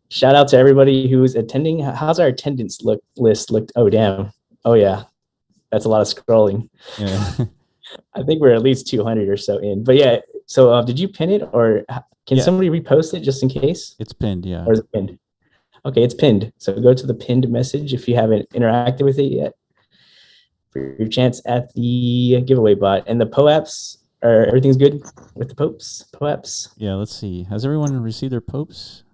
Shout out to everybody who's attending. How's our attendance list looked? Oh, damn. Oh, yeah. That's a lot of scrolling. Yeah. I think we're at least 200 or so in. But yeah, so did you pin it, or can somebody repost it just in case? It's pinned, yeah. Or is it pinned? Okay, it's pinned. So go to the pinned message if you haven't interacted with it yet for your chance at the giveaway bot. And the POAPs, everything's good with the POAPs? Yeah, let's see. Has everyone received their POAPs?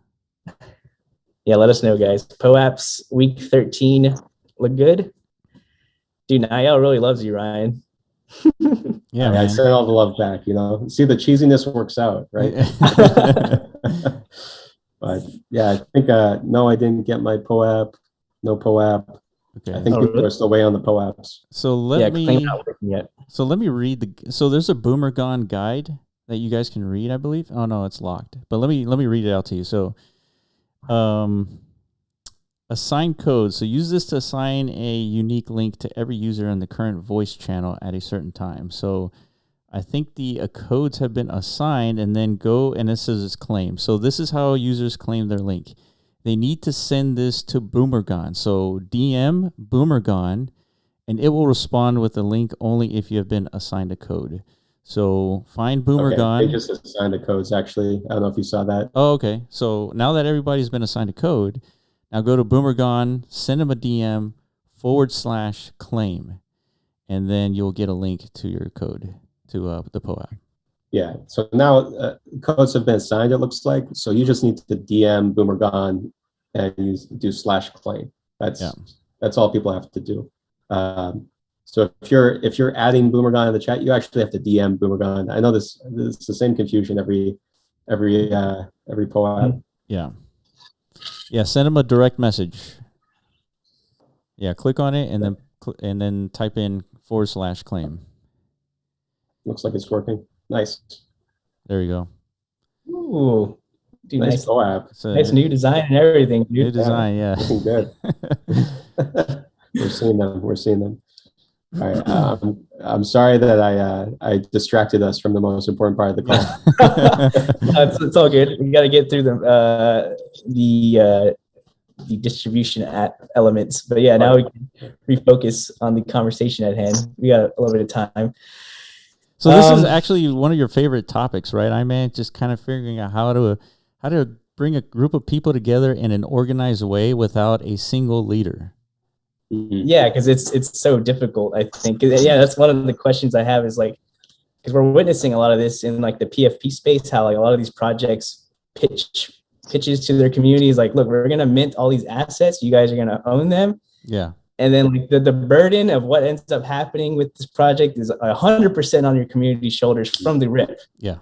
Yeah, let us know, guys. POAPs week 13 look good. Dude, Niall really loves you, Ryan. Yeah, I sent all the love back, you know. See, the cheesiness works out, right? But yeah, I think no, I didn't get my POAP. No POAP. Okay. I think people are still waiting on the POAPs. So let me read so there's a Boomergon guide that you guys can read, I believe. Oh no, it's locked. But let me read it out to you. So assign code. So use this to assign a unique link to every user in the current voice channel at a certain time. So I think the codes have been assigned, and then go, and this is claim. So this is how users claim their link. They need to send this to Boomergon. So DM Boomergon, and it will respond with a link only if you have been assigned a code. So find Boomergon. Okay, they just assigned the codes, actually. I don't know if you saw that. Oh, okay. So now that everybody's been assigned a code, now go to Boomergon, send them a DM /claim, and then you'll get a link to your code, to the POAP. Yeah, so now codes have been assigned, it looks like. So you just need to DM Boomergon and you do /claim. That's all people have to do. So if you're adding Boomergon in the chat, you actually have to DM Boomergon. I know this is the same confusion every POAP. Yeah. Yeah, send them a direct message. Yeah, click on it and then type in /claim. Looks like it's working. Nice. There you go. Ooh, dude, nice POAP. Nice new design and everything. New design, yeah. Looking good. We're seeing them. All right. I'm sorry that I distracted us from the most important part of the call. No, it's all good. We got to get through the distribution elements. But yeah, now we can refocus on the conversation at hand. We got a little bit of time. So this is actually one of your favorite topics, right? I mean, just kind of figuring out how to bring a group of people together in an organized way without a single leader. Yeah, because it's so difficult, I think. Yeah, that's one of the questions I have is like, because we're witnessing a lot of this in like the PFP space, how like a lot of these projects pitches to their communities like, look, we're gonna mint all these assets, you guys are gonna own them. Yeah. And then like the burden of what ends up happening with this project is 100% on your community's shoulders from the rip. Yeah.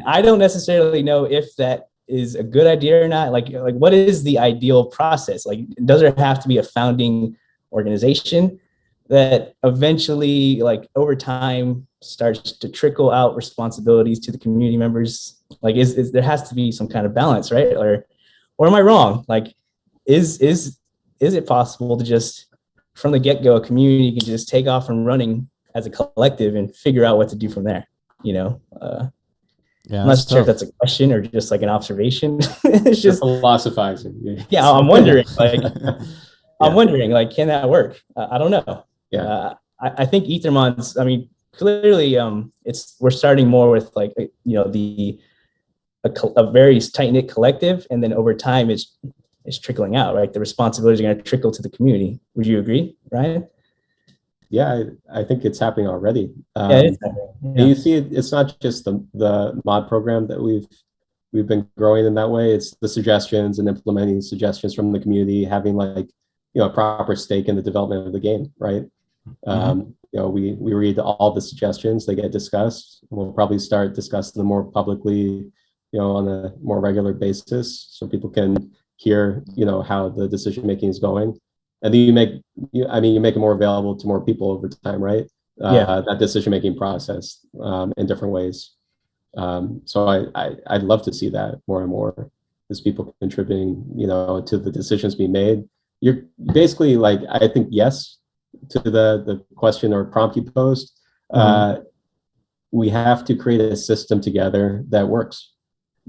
I don't necessarily know if that is a good idea or not. Like what is the ideal process? Like, does there have to be a founding organization that eventually, like over time, starts to trickle out responsibilities to the community members? Like, is there has to be some kind of balance, right? Or am I wrong? Like, is it possible to just from the get-go, a community can just take off and running as a collective and figure out what to do from there? You know, yeah, I'm not sure if that's a question or just like an observation. It's just philosophizing. Yeah, I'm wondering. Like, I'm wondering, like, can that work? I don't know. Yeah, I think Ethermon's. I mean, clearly, we're starting more with like a very tight knit collective, and then over time, it's trickling out. Right, the responsibilities are going to trickle to the community. Would you agree, Ryan? Yeah, I think it's happening already. Yeah, it's happening. Yeah. And you see, it's not just the mod program that we've been growing in that way. It's the suggestions and implementing suggestions from the community, having like a proper stake in the development of the game, right? We read all the suggestions, they get discussed. We'll probably start discussing them more publicly, on a more regular basis, so people can hear, how the decision making is going. And then you make it more available to more people over time, right? That decision making process in different ways. So I'd love to see that more and more, as people contributing, to the decisions being made. You're basically like, I think yes to the question or prompt you posed. We have to create a system together that works.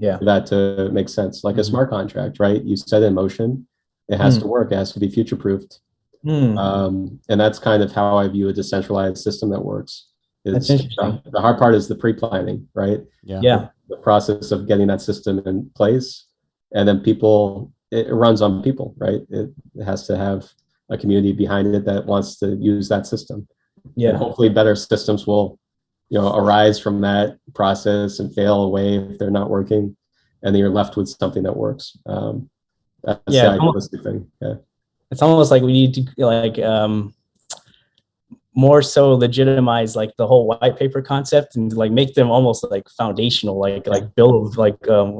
Yeah. for that to make sense. Like a smart contract, right? You set it in motion, it has to work, it has to be future proofed. And that's kind of how I view a decentralized system that works. That's interesting. The hard part is the pre-planning, right? Yeah. The process of getting that system in place, and then it runs on people, right? It has to have a community behind it that wants to use that system. Yeah. And hopefully better systems will, arise from that process and fail away if they're not working, and then you're left with something that works. That's the idealistic thing. Yeah. It's almost like we need to more so legitimize like the whole white paper concept and like make them almost like foundational, like bill of like a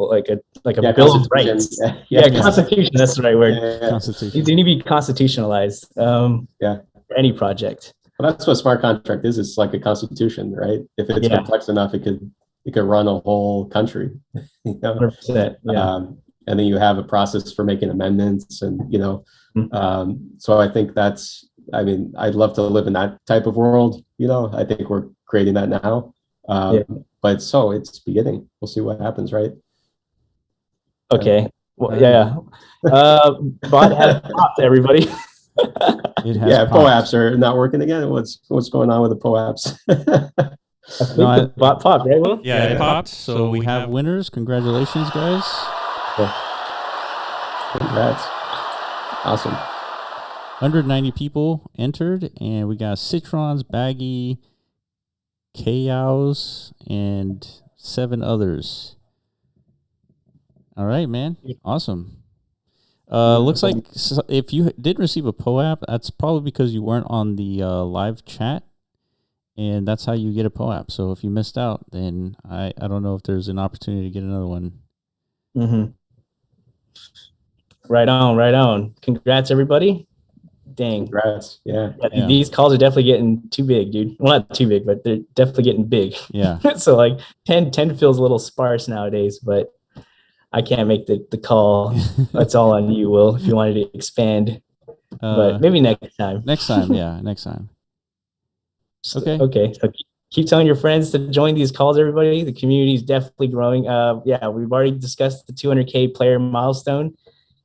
bill of rights. Constitution. That's the right word. Constitution. They need to be constitutionalized. For any project. Well, that's what smart contract is. It's like a constitution, right? If it's complex enough, it could run a whole country. 100%, and then you have a process for making amendments, and so I think I'd love to live in that type of world. I think we're creating that now, but it's beginning. We'll see what happens, right? Okay. Well, bot has popped, everybody. POAPs are not working again. What's going on with the POAPs? I think bot popped, right? Will? Yeah, it popped. So we have winners. Congratulations, guys. Congrats. Awesome. 190 people entered, and we got Citrons, Baggy, Chaos, and 7 others. All right, man. Awesome. Looks like if you did receive a POAP, that's probably because you weren't on the live chat, and that's how you get a POAP. So if you missed out, then I don't know if there's an opportunity to get another one. Right on. Congrats, everybody. Dang. Congrats. Yeah. These calls are definitely getting too big, dude. Well, not too big, but they're definitely getting big. Yeah. So like 10 feels a little sparse nowadays, but I can't make the call. That's all on you, Will, if you wanted to expand. But maybe next time. Next time, yeah. Next time. Okay. So keep telling your friends to join these calls, everybody. The community is definitely growing. We've already discussed the 200K player milestone.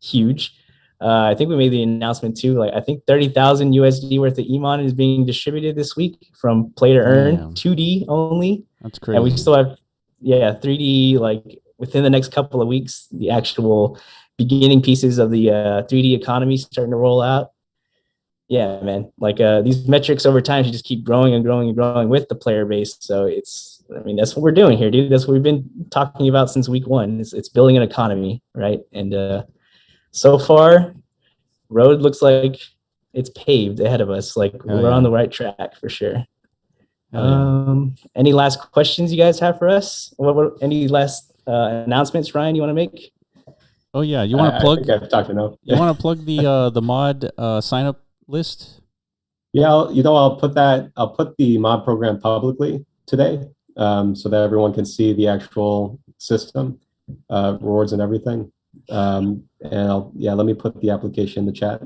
Huge. I think we made the announcement too. Like I think 30,000 USD worth of Emon is being distributed this week from play to earn. 2D only. That's crazy. And we still have 3D like within the next couple of weeks. The actual beginning pieces of the 3D economy starting to roll out. Yeah, man. Like these metrics over time should just keep growing and growing and growing with the player base. So that's what we're doing here, dude. That's what we've been talking about since week 1. It's building an economy, right? And so far, road looks like it's paved ahead of us. Like we're on the right track for sure. Any last questions you guys have for us? Any last announcements, Ryan, you want to make? Oh yeah, you want to plug? I've talked enough. You want to plug the mod sign up list? Yeah, I'll put the mod program publicly today, so that everyone can see the actual system, rewards and everything. And let me put the application in the chat.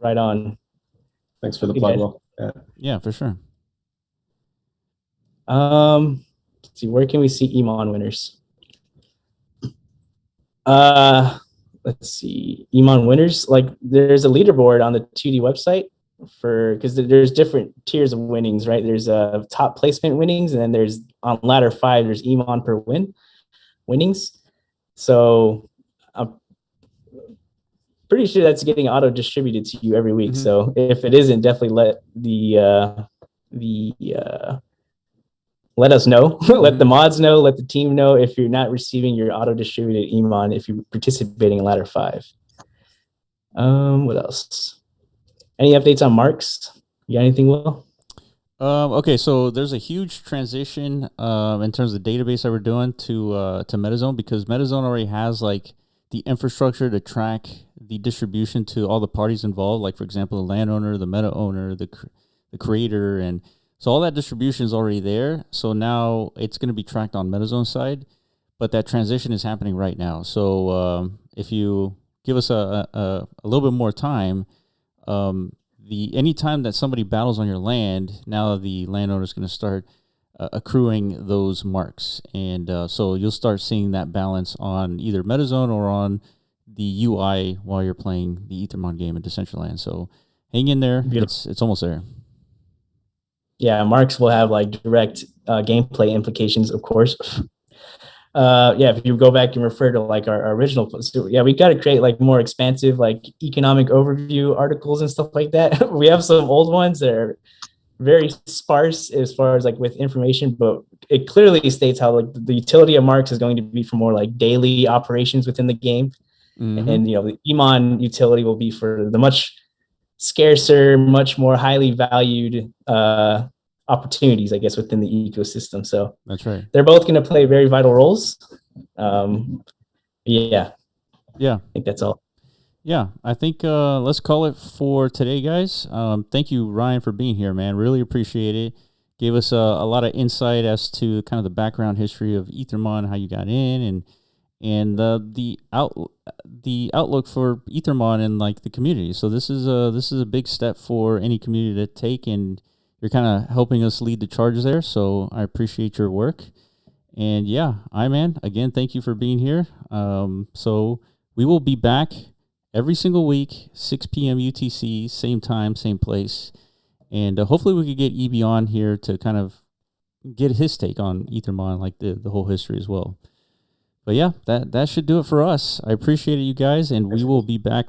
Right on. Thanks for the plug, Will. Yeah, for sure. Let's see, where can we see Emon winners? Let's see, Emon winners. Like there's a leaderboard on the 2D website because there's different tiers of winnings, right? There's top placement winnings, and then there's on ladder 5, there's Emon per winnings. So I'm pretty sure that's getting auto distributed to you every week. So if it isn't, definitely let let us know. Let the mods know. Let the team know if you're not receiving your auto distributed Emon if you're participating in ladder 5. What else? Any updates on marks? You got anything, Will? Okay, so there's a huge transition in terms of the database that we're doing to MetaZone, because MetaZone already has like the infrastructure to track the distribution to all the parties involved, like for example the landowner, the meta owner, the creator, and so all that distribution is already there. So now it's going to be tracked on MetaZone side, but that transition is happening right now. So if you give us a little bit more time, any time that somebody battles on your land, now the landowner is going to start accruing those marks. And so you'll start seeing that balance on either MetaZone or on the UI while you're playing the Ethermon game in Decentraland. So hang in there. It's almost there. Yeah, marks will have like direct gameplay implications, of course. If you go back and refer to like our original post, we got to create like more expansive like economic overview articles and stuff like that. We have some old ones that are very sparse as far as like with information, but it clearly states how like the utility of marks is going to be for more like daily operations within the game. And the Emon utility will be for the much scarcer, much more highly valued opportunities, I guess, within the ecosystem. So that's right. They're both going to play very vital roles. Yeah. I think that's all. Yeah, I think let's call it for today, guys. Thank you, Ryan, for being here, man. Really appreciate it. Gave us a lot of insight as to kind of the background history of Ethermon, how you got in, and the outlook for Ethermon and like the community. So this is a big step for any community to take, and you're kind of helping us lead the charge there. So I appreciate your work. And yeah, man, again, thank you for being here. So we will be back every single week, 6 p.m. UTC, same time, same place. And hopefully we could get EB on here to kind of get his take on Ethermon, like the whole history as well. But yeah, that should do it for us. I appreciate it, you guys, and we will be back